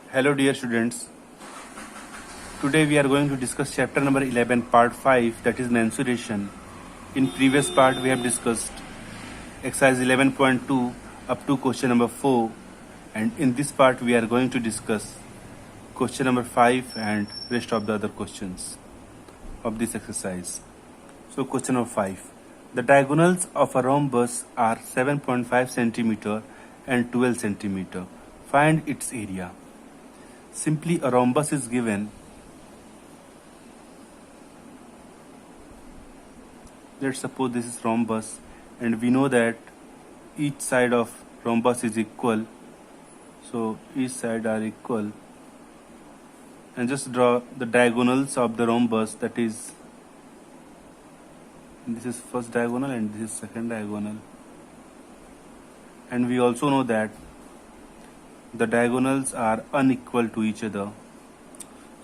Hello dear students, today we are going to discuss chapter number 11 part 5, that is mensuration. In previous part we have discussed exercise 11.2 up to question number 4, and in this part we are going to discuss question number 5 and rest of the other questions of this exercise. So question number 5. The diagonals of a rhombus are 7.5 centimeter and 12 centimeter. Find its area. Simply a rhombus is given. Let's suppose this is rhombus and we know that each side of rhombus is equal. So each side are equal. And just draw the diagonals of the rhombus, that is, this is first diagonal and this is second diagonal. And we also know that the diagonals are unequal to each other.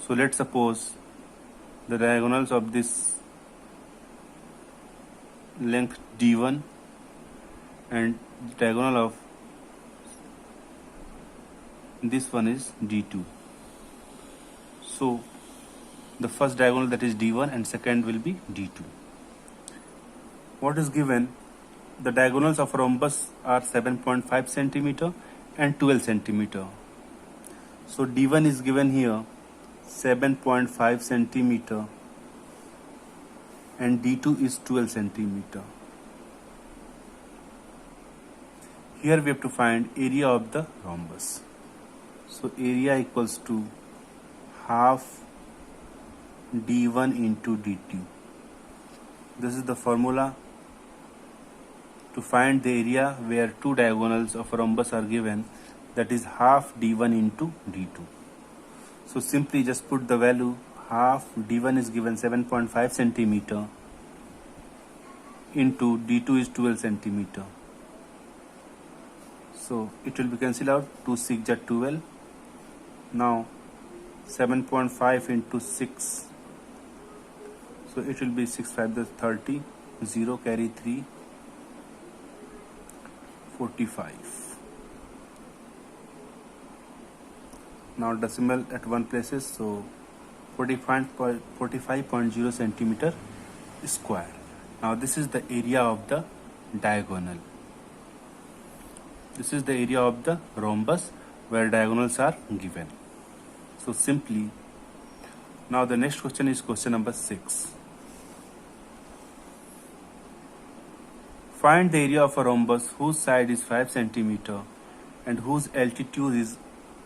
So let's suppose the diagonals of this length d1 and the diagonal of this one is d2. So the first diagonal, that is d1, and second will be d2. What is given? The diagonals of rhombus are 7.5 centimeter and 12 centimeter. So d1 is given here 7.5 centimeter and d2 is 12 centimeter. Here we have to find area of the rhombus. So area equals to half d1 into dt. This is the formula to find the area where two diagonals of a rhombus are given, that is half d1 into d2. So simply just put the value. Half d1 is given 7.5 centimeter into d2 is 12 centimeter. So it will be cancelled out. 2 6 are 12. Now 7.5 into 6. So it will be 6 5 is 30. 0 carry 3. 45. Now decimal at one places, so 45.0 centimeter square. Now this is the area of the diagonal. This is the area of the rhombus where diagonals are given. So simply, now the next question is question number 6. Find the area of a rhombus whose side is 5 centimeter and whose altitude is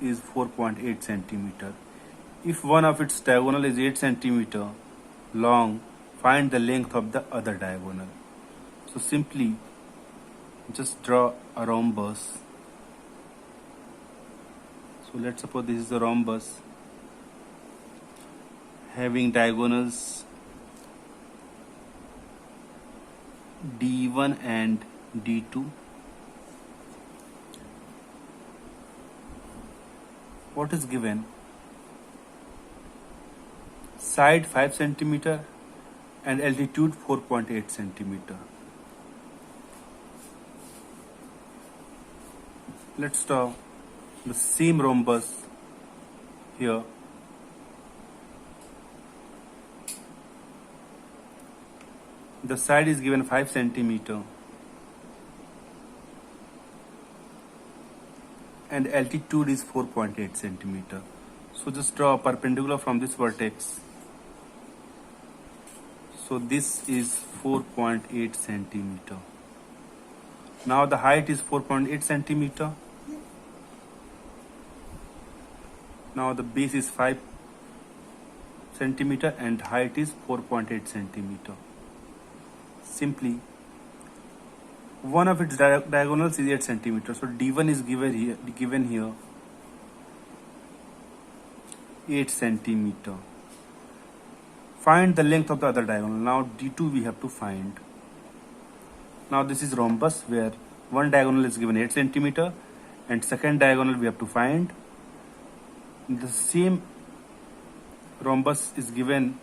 4.8 centimeter. If one of its diagonal is 8 centimeter long, find the length of the other diagonal. So simply just draw a rhombus. So let's suppose this is a rhombus having diagonals d1 and d2. What is given? Side 5 centimeter and altitude 4.8 centimeter. Let's draw the same rhombus here. The side is given 5 centimeter and altitude is 4.8 centimeter. So just draw a perpendicular from this vertex. So this is 4.8 centimeter. Now the height is 4.8 centimeter. Now the base is 5 centimeter and height is 4.8 centimeter. Simply, one of its diagonals is 8 centimeter. So d1 is given here 8 centimeter. Find the length of the other diagonal. Now d2 we have to find. Now this is rhombus where one diagonal is given 8 centimeter and second diagonal we have to find. The same rhombus is given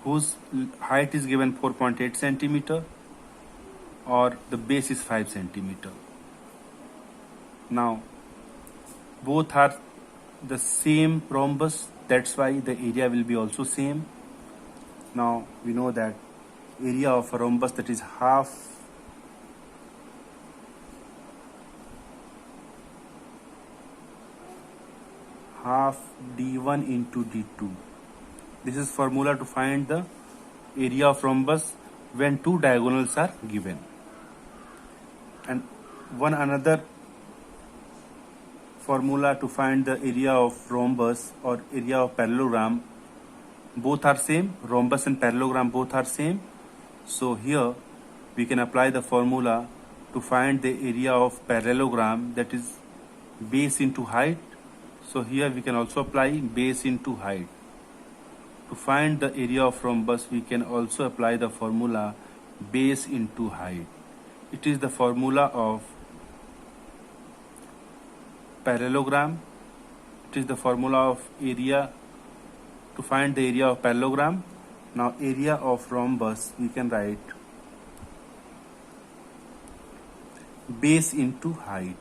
whose height is given 4.8 centimeter or the base is 5 centimeter. Now both are the same rhombus, that's why the area will be also same. Now we know that area of a rhombus, that is half d1 into d2. This is formula to find the area of rhombus when two diagonals are given. And one another formula to find the area of rhombus or area of parallelogram, both are same. Rhombus and parallelogram both are same. So here we can apply the formula to find the area of parallelogram, that is base into height. So here we can also apply base into height. To find the area of rhombus, we can also apply the formula base into height. It is the formula of parallelogram. It is the formula of area to find the area of parallelogram. Now area of rhombus, we can write base into height.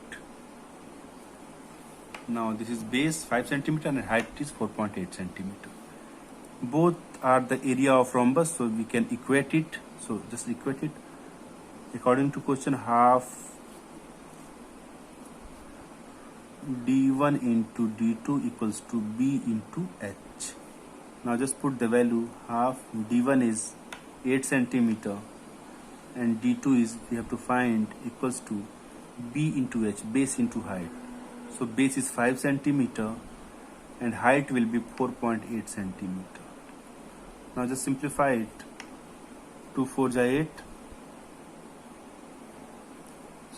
Now this is base 5 centimeter and height is 4.8 centimeter. Both are the area of rhombus, so we can equate it. So just equate it according to question. Half d1 into d2 equals to b into h. Now just put the value. Half d1 is 8 centimeter and d2 is, we have to find, equals to b into h, base into height. So base is 5 centimeter and height will be 4.8 centimeter. Now just simplify it. 2 4 are 8.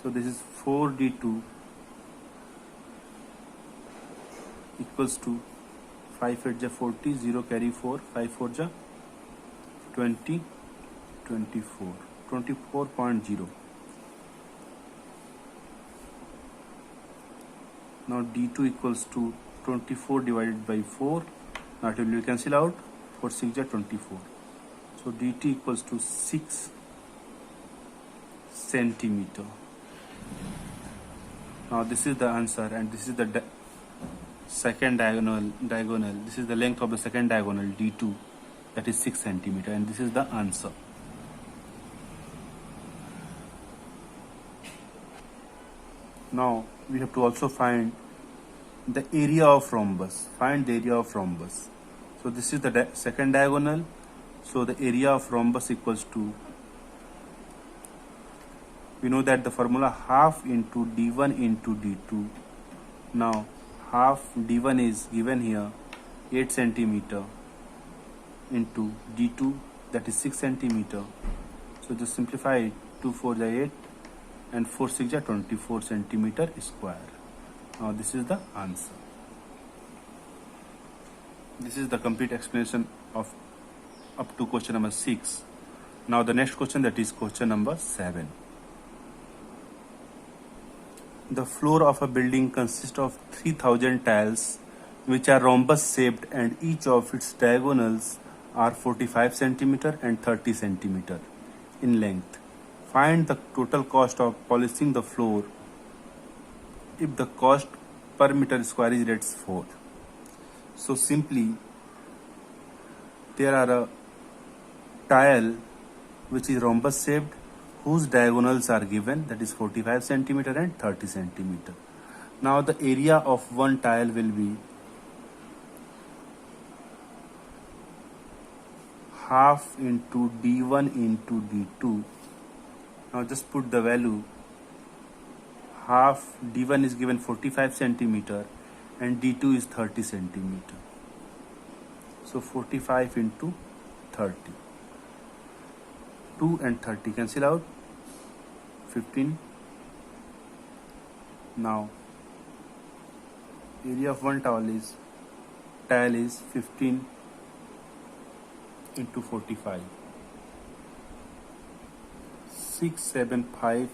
So this is 4d2 equals to 5 8 ja 40, 0 carry 4, 5 4 ja 20, 24, 24.0. Now d2 equals to 24 divided by 4. Now it will be cancel out. 4 6 ja 24. So dt equals to 6 centimeter. Now this is the answer, and this is the second diagonal. This is the length of the second diagonal d2, that is 6 centimeter, and this is the answer. Now we have to also find the area of rhombus. Find the area of rhombus. So this is the second diagonal. So the area of rhombus equals to, we know that the formula half into d1 into d2. Now half d1 is given here 8 centimeter into d2, that is 6 centimeter. So just simplify it. 2 4 are 8 and 4 6 are 24 centimeter square. Now this is the answer. This is the complete explanation of up to question number 6. Now the next question, that is question number 7. The floor of a building consists of 3000 tiles which are rhombus shaped, and each of its diagonals are 45 centimeter and 30 centimeter in length. Find the total cost of polishing the floor if the cost per meter square is rates 4. So simply, there are a tile which is rhombus shaped, whose diagonals are given, that is 45 centimeter and 30 centimeter. Now the area of one tile will be half into d1 into d2. Now just put the value. Half d1 is given 45 centimeter and d2 is 30 centimeter. So 45 into 30. 2 and 30 cancel out. 15. Now area of one tile is 15 into 45. 675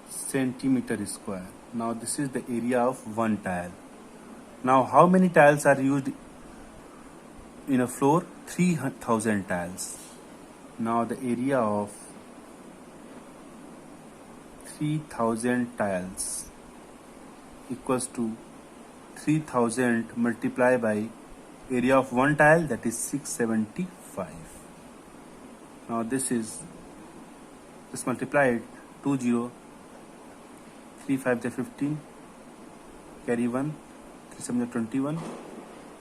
centimeter square. Now this is the area of one tile. Now how many tiles are used in a floor? 3000 tiles. Now the area of 3000 tiles equals to 3000 multiplied by area of one tile, that is 675. Now this is just multiplied 20, 3 5 is 15, carry 1, 3 7 is 21,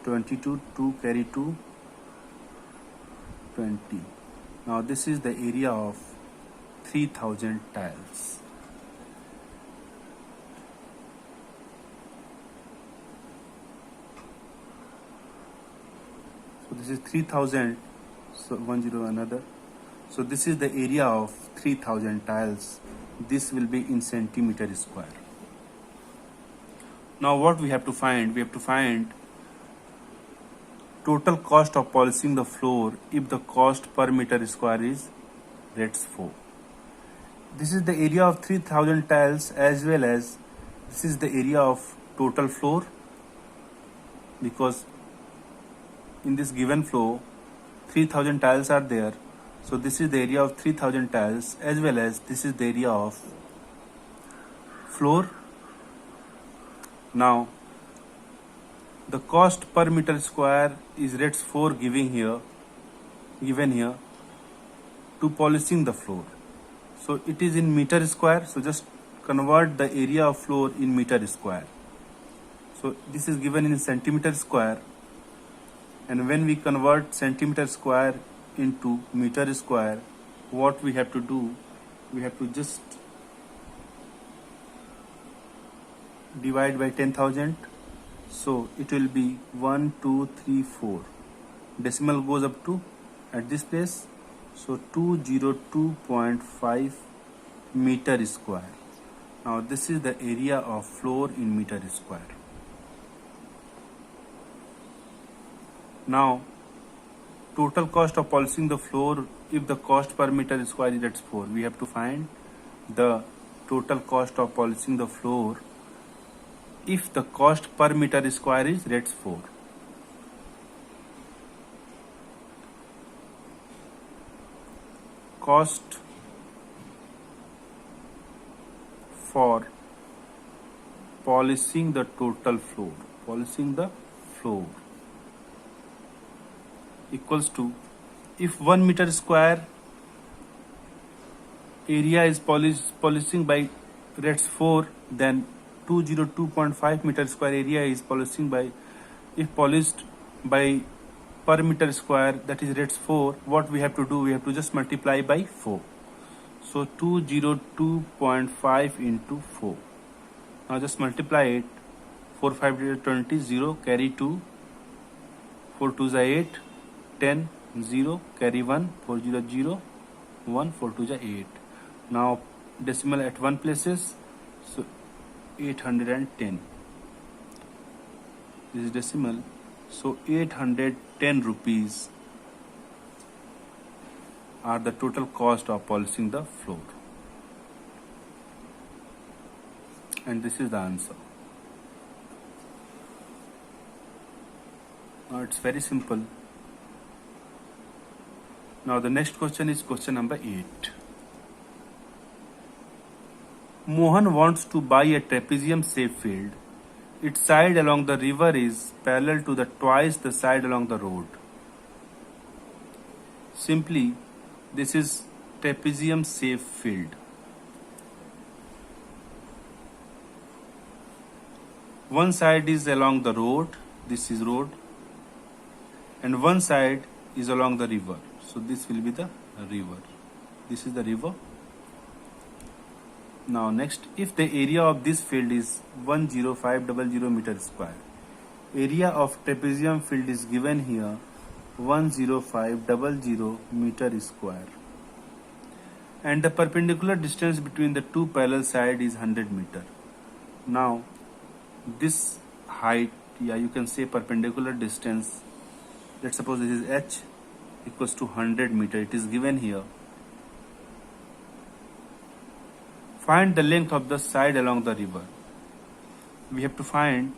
22, 2 carry 2, 20. Now this is the area of 3000 tiles. So this is 3000, so 10 another. So this is the area of 3000 tiles. This will be in centimeter square. Now what we have to find? We have to find total cost of polishing the floor if the cost per meter square is rates 4. This is the area of 3000 tiles as well as this is the area of total floor, because in this given floor 3000 tiles are there. So this is the area of 3000 tiles as well as this is the area of floor. Now the cost per meter square is rates 4 given here to polishing the floor. So it is in meter square, so just convert the area of floor in meter square. So this is given in centimeter square, and when we convert centimeter square into meter square, what we have to do, we have to just divide by 10,000. So it will be 1 2 3 4, decimal goes up to at this place, so 202.5 meter square. Now this is the area of floor in meter square. Now total cost of polishing the floor if the cost per meter square is rates 4. We have to find the total cost of polishing the floor if the cost per meter square is rates 4. Cost for polishing the total floor, equals to, if 1 meter square area is polishing by rates 4, then 202.5 meter square area is polishing by, if polished by per meter square, that is rates 4, what we have to do, we have to just multiply by 4. So 202.5 into 4. Now just multiply it. 4 5 is 20, 0 carry 2, 4 2 is 8, 10, 0 carry 1, 4 0 0, 1 4 2 is 8. Now decimal at one places, so 810. This is decimal, so 810 rupees are the total cost of polishing the floor. And this is the answer. Now it's very simple. Now the next question is question number 8. Mohan wants to buy a trapezium shaped field. Its side along the river is parallel to the twice the side along the road. Simply, this is trapezium shaped field. One side is along the road, this is road, and one side is along the river. So this will be the river. This is the river. Now next, if the area of this field is 10500 meter square, area of trapezium field is given here 10500 meter square, and the perpendicular distance between the two parallel sides is 100 meter. Now this height, you can say perpendicular distance, let's suppose this is h equals to 100 meter, it is given here. Find the length of the side along the river. We have to find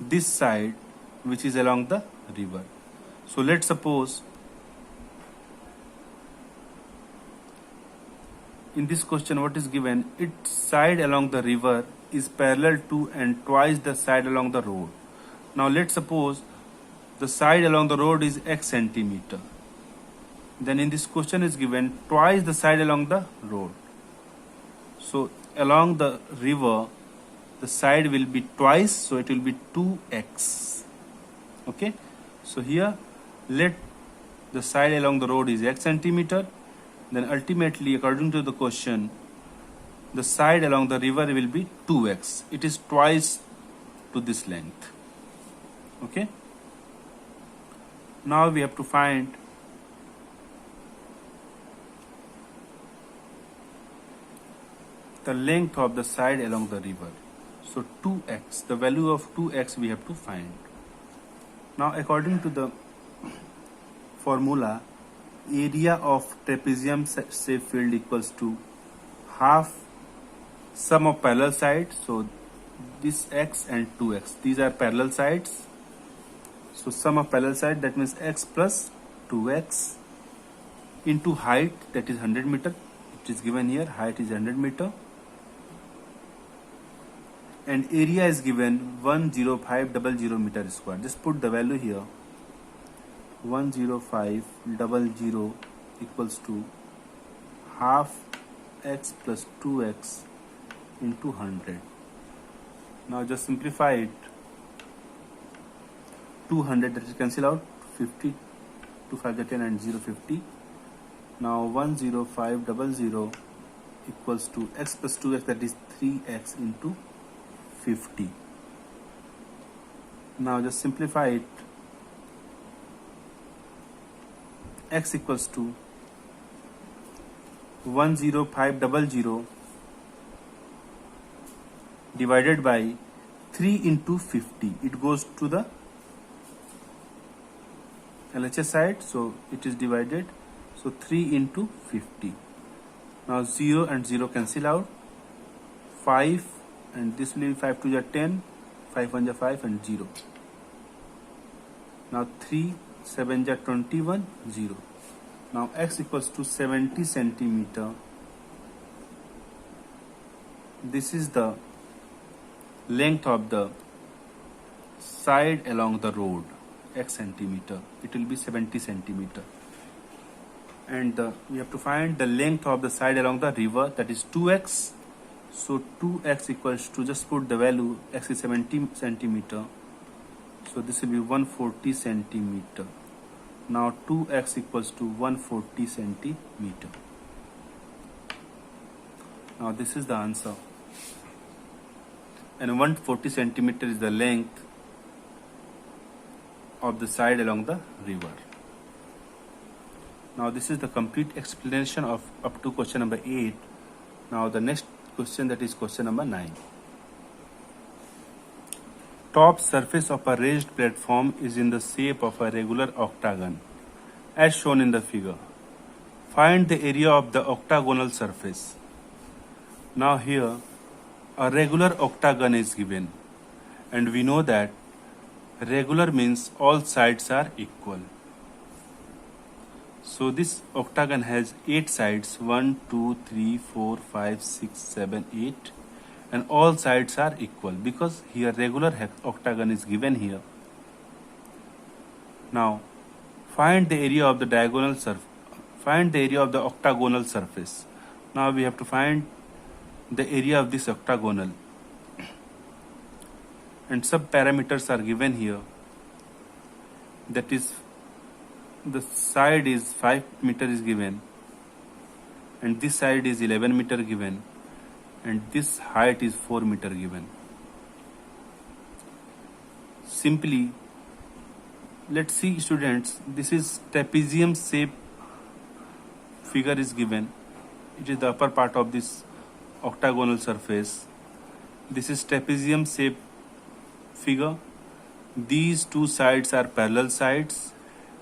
this side which is along the river. So let's suppose in this question what is given, its side along the river is parallel to and twice the side along the road. Now let's suppose the side along the road is x centimeter. Then in this question is given twice the side along the road. So along the river, the side will be twice, so it will be 2x. Okay, so here let the side along the road is x centimeter. Then ultimately, according to the question, the side along the river will be 2x. It is twice to this length. Okay, now we have to find the length of the side along the river. So 2x, the value of 2x we have to find. Now according to the formula, area of trapezium shape field equals to half sum of parallel sides. So this x and 2x, these are parallel sides. So sum of parallel side, that means x plus 2x into height, that is 100 meter. It is given here, height is 100 meter. And area is given 10500 meter square. Just put the value here. 10500 equals to half x plus 2x into 100. Now just simplify it. 200, that is cancel out. 50, 2 5 are 10 and 0 50. Now 10500 equals to x plus 2x, that is 3x into 50. Now just simplify it. X equals to 10500 divided by 3 into 50. It goes to the LHS side, so it is divided. So 3 into 50. Now 0 and 0 cancel out. 5 and this will be 5 2 are 10, 5 1 are 5 and 0. Now 3 7 are 21, 0. Now x equals to 70 centimeter. This is the length of the side along the road, x centimeter. It will be 70 centimeter. And we have to find the length of the side along the river, that is 2x. So 2x equals to, just put the value, x is 70 centimeter. So this will be 140 centimeter. Now 2x equals to 140 centimeter. Now this is the answer. And 140 centimeter is the length of the side along the river. Now this is the complete explanation of up to question number 8. Now the next question, that is question number 9. Top surface of a raised platform is in the shape of a regular octagon as shown in the figure. Find the area of the octagonal surface. Now here a regular octagon is given, and we know that regular means all sides are equal. So this octagon has 8 sides, 1 2 3 4 5 6 7 8, and all sides are equal because here regular octagon is given here. Now find the area of the diagonal surface. Find the area of the octagonal surface. Now we have to find the area of this octagonal, and sub parameters are given here. That is, the side is 5 meter is given, and this side is 11 meter given, and this height is 4 meter given. Simply, let's see students, this is trapezium shape figure is given. It is the upper part of this octagonal surface. This is trapezium shape figure. These two sides are parallel sides,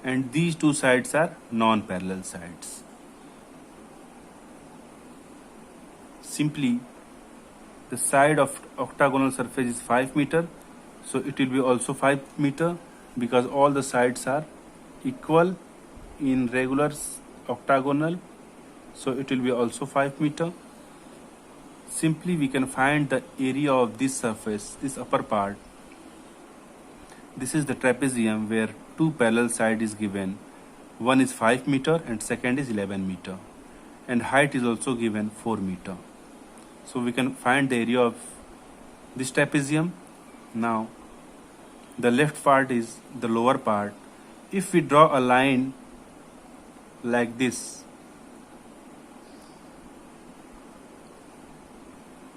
and these two sides are non-parallel sides. Simply, the side of octagonal surface is 5 meter, so it will be also 5 meter because all the sides are equal in regular octagonal, so it will be also 5 meter. Simply we can find the area of this surface, this upper part, This is the trapezium where two parallel side is given. One is 5 meter and second is 11 meter. And height is also given 4 meter. So we can find the area of this trapezium. Now the left part is the lower part. If we draw a line like this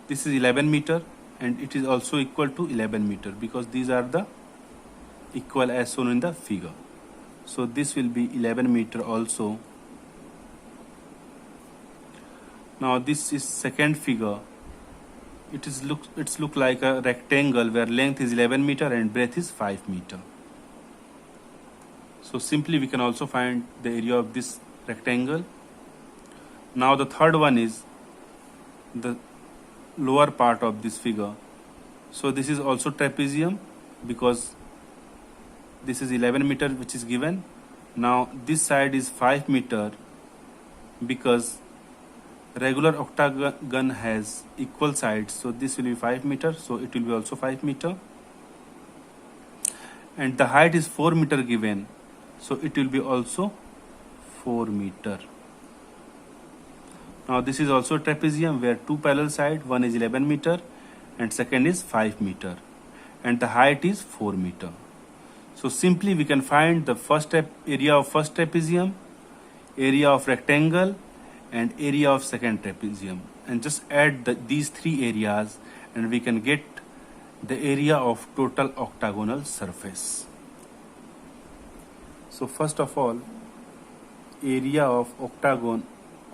is 11 meter and it is also equal to 11 meter because these are the equal as shown in the figure. So this will be 11 meter also. Now this is second figure. It's look like a rectangle where length is 11 meter and breadth is 5 meter. So simply we can also find the area of this rectangle. Now the third one is the lower part of this figure. So this is also trapezium because this is 11 meter which is given. Now this side is 5 meter because regular octagon has equal sides, so this will be 5 meter, so it will be also 5 meter. And the height is 4 meter given, so it will be also 4 meter. Now this is also trapezium where two parallel side, one is 11 meter and second is 5 meter and the height is 4 meter. So simply we can find the area of first trapezium, area of rectangle and area of second trapezium, and just add these three areas and we can get the area of total octagonal surface. So first of all, area of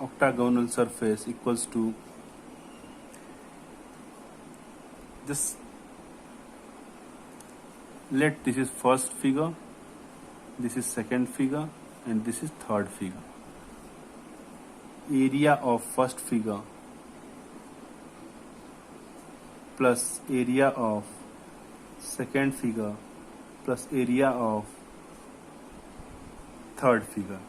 octagonal surface equals to, just let this is first figure, this is second figure and this is third figure. Area of first figure plus area of second figure plus area of third figure.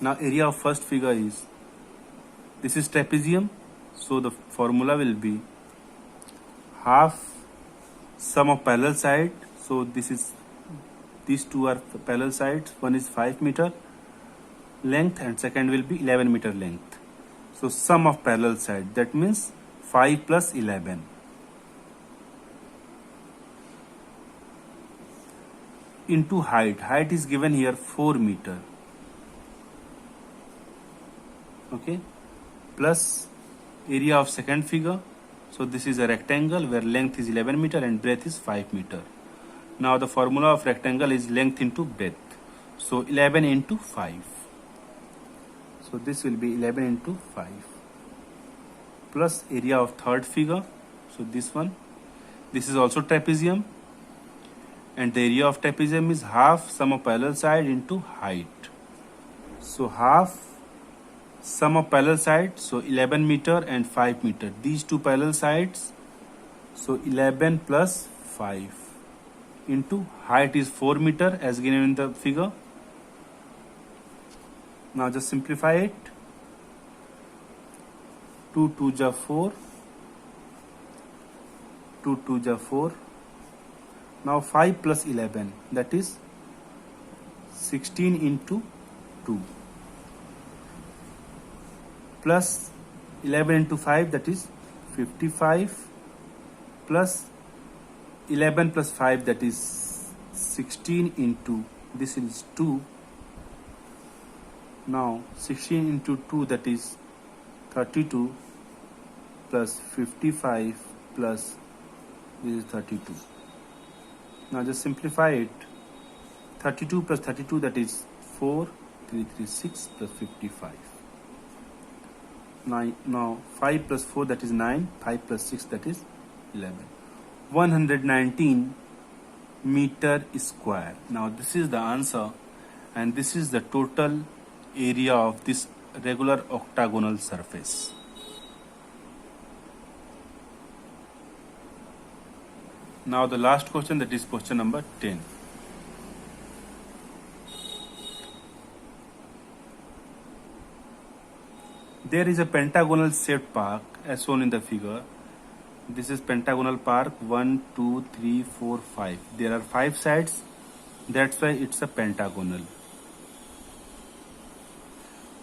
Now area of first figure is, this is trapezium, so the formula will be half sum of parallel side. So these two are parallel sides, one is 5 meter length and second will be 11 meter length. So sum of parallel side, that means 5 plus 11 into height is given here 4 meter, okay, plus area of second figure. So this is a rectangle where length is 11 meter and breadth is 5 meter. Now the formula of rectangle is length into breadth, so 11 into 5. So this will be 11 into 5 plus area of third figure. So this one, this is also trapezium and the area of trapezium is half sum of parallel side into height. So half sum of parallel side, so 11 meter and 5 meter, these two parallel sides, so 11 plus 5 into height is 4 meter as given in the figure. Now just simplify it. 2 2 ja 4, 2 2 ja 4. Now 5 plus 11, that is 16 into 2 plus 11 into 5, that is 55 plus 11 plus 5, that is 16 into, this is 2. Now 16 into 2, that is 32 plus 55 plus this is 32. Now just simplify it. 32 plus 32, that is 4, 3 3 6 plus 55. Now 5 plus 4, that is 9, 5 plus 6, that is 11. 119 meter square. Now this is the answer and this is the total area of this regular octagonal surface. Now the last question, that is question number 10. There is a pentagonal shaped park as shown in the figure. This is pentagonal park 1, 2, 3, 4, 5. There are 5 sides. That's why it's a pentagonal.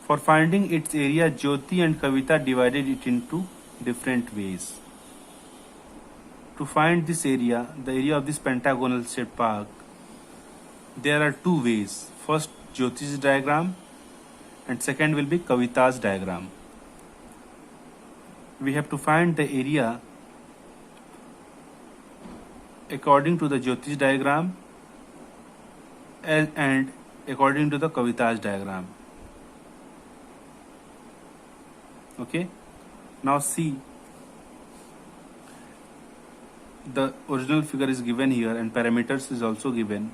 For finding its area, Jyoti and Kavita divided it into different ways. To find this area, the area of this pentagonal shaped park, there are 2 ways. First, Jyoti's diagram, and second will be Kavita's diagram. We have to find the area according to the Jyoti's diagram and according to the Kavita's diagram. Okay, now see, the original figure is given here and parameters is also given.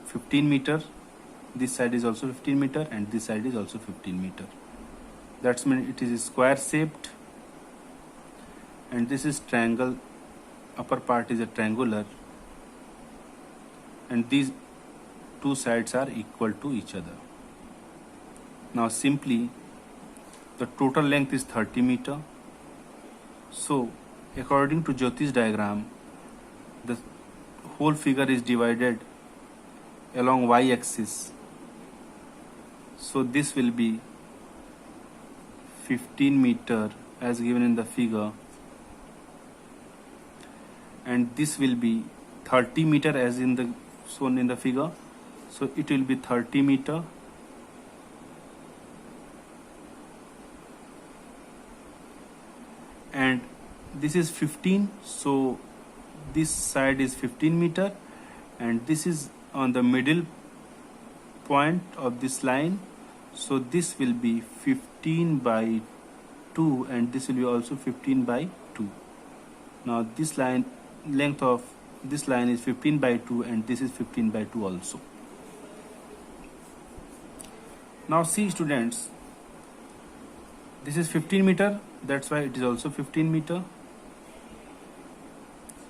15 meter, this side is also 15 meter and this side is also 15 meter. That's mean it is square shaped, and this is triangle, upper part is a triangular, and these 2 sides are equal to each other. Now simply the total length is 30 meter. So according to Jyoti's diagram, the whole figure is divided along y-axis. So this will be 15 meter as given in the figure, and this will be 30 meter as in the shown in the figure. So it will be 30 meter, and this is 15, so this side is 15 meter, and this is on the middle point of this line, so this will be 15 by 2 and this will be also 15 by 2. Now this line, length of this line is 15 by 2 and this is 15 by 2 also. Now see students, this is 15 meter, that's why it is also 15 meter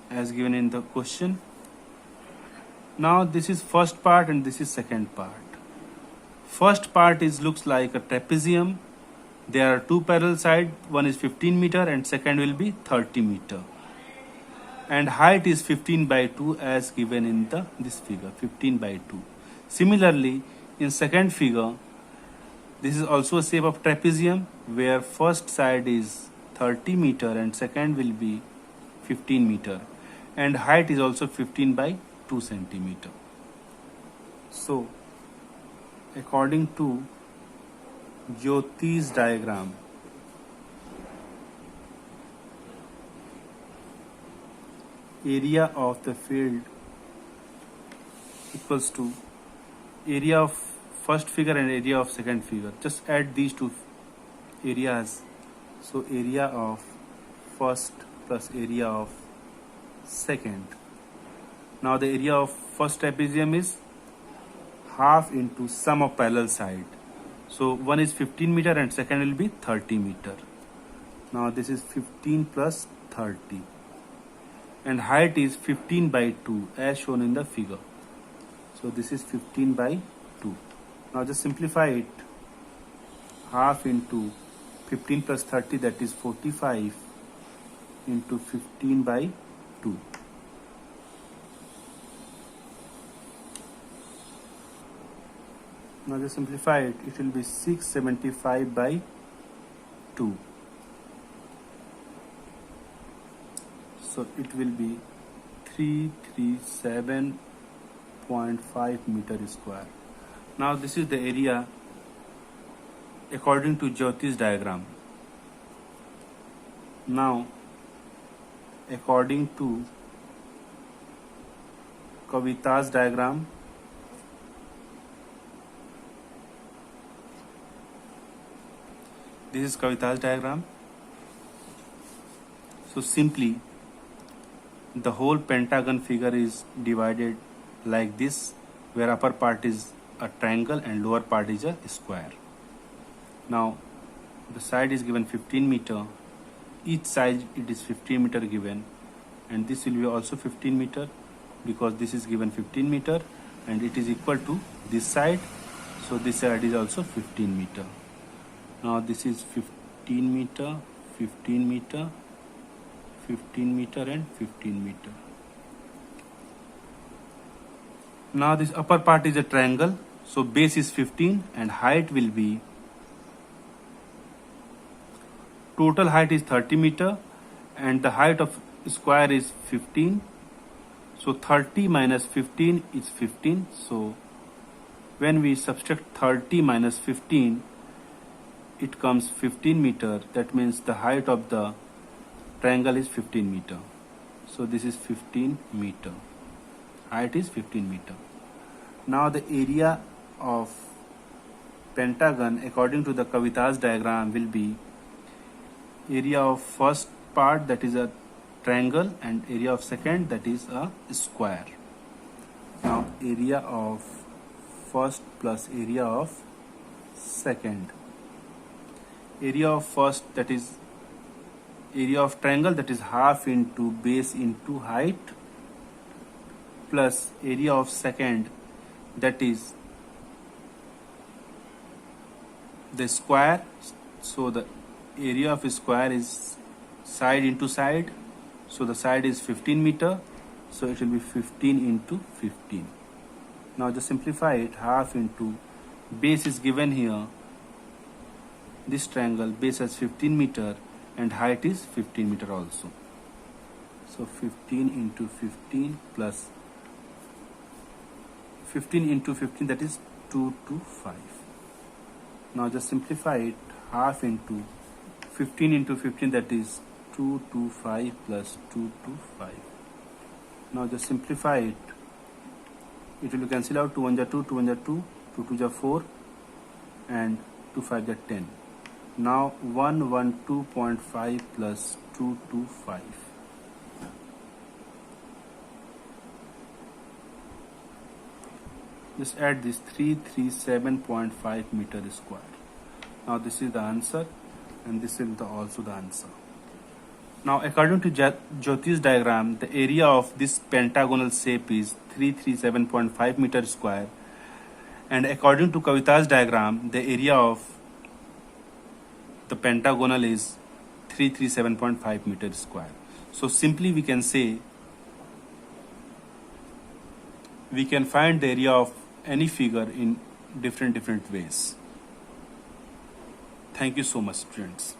as given in the question. Now this is first part and this is second part. First part is looks like a trapezium. There are 2 parallel sides, one is 15 meter and second will be 30 meter. And height is 15 by 2 as given in this figure, 15 by 2. Similarly, in second figure, this is also a shape of trapezium where first side is 30 meter and second will be 15 meter. And height is also 15 by 2 centimeter. So, according to Jyoti's diagram, area of the field equals to area of first figure and area of second figure. Just add these 2 areas. So area of first plus area of second. Now the area of first trapezium is half into sum of parallel side. So one is 15 meter and second will be 30 meter. Now this is 15 plus 30. And height is 15 by 2 as shown in the figure. So this is 15 by 2. Now just simplify it. Half into 15 plus 30, that is 45, into 15 by 2. Now just simplify it. It will be 675 by 2. So it will be 337.5 meter square. Now this is the area according to Jyoti's diagram. Now according to Kavita's diagram, this is Kavita's diagram. So simply the whole pentagon figure is divided like this, where upper part is a triangle and lower part is a square. Now the side is given 15 meter, each side it is 15 meter given, and this will be also 15 meter because this is given 15 meter and it is equal to this side, so this side is also 15 meter. Now this is 15 meter, 15 meter, 15 meter and 15 meter. Now this upper part is a triangle, so base is 15 and height will be, total height is 30 meter and the height of square is 15. So 30 minus 15 is 15. So when we subtract 30 minus 15, it comes 15 meter. That means the height of the triangle is 15 meter. So this is 15 meter. Height is 15 meter. Now the area of pentagon according to the Kavita's diagram will be area of first part, that is a triangle, and area of second, that is a square. Now area of first plus area of second. Area of first, that is area of triangle, that is half into base into height, plus area of second, that is the square. So the area of square is side into side, so the side is 15 meter, so it will be 15 into 15. Now just simplify it. Half into base is given here, this triangle base has 15 meter and height is 15 meter also. So 15 into 15 plus 15 into 15, that is 225. Now just simplify it. Half into 15 into 15, that is 225 plus 225. Now just simplify it. It will cancel out. 2 1 are 2, 2 1 are 2, 2 2 are 4, and 2 5 are 10. Now 112.5 plus 225. Just add this 337.5 meter square. Now this is the answer, and this is also the answer. Now according to Jyoti's diagram, the area of this pentagonal shape is 337.5 meter square, and according to Kavita's diagram, the area of the pentagonal is 337.5 meter square. So simply we can say, we can find the area of any figure in different ways. Thank you so much, students.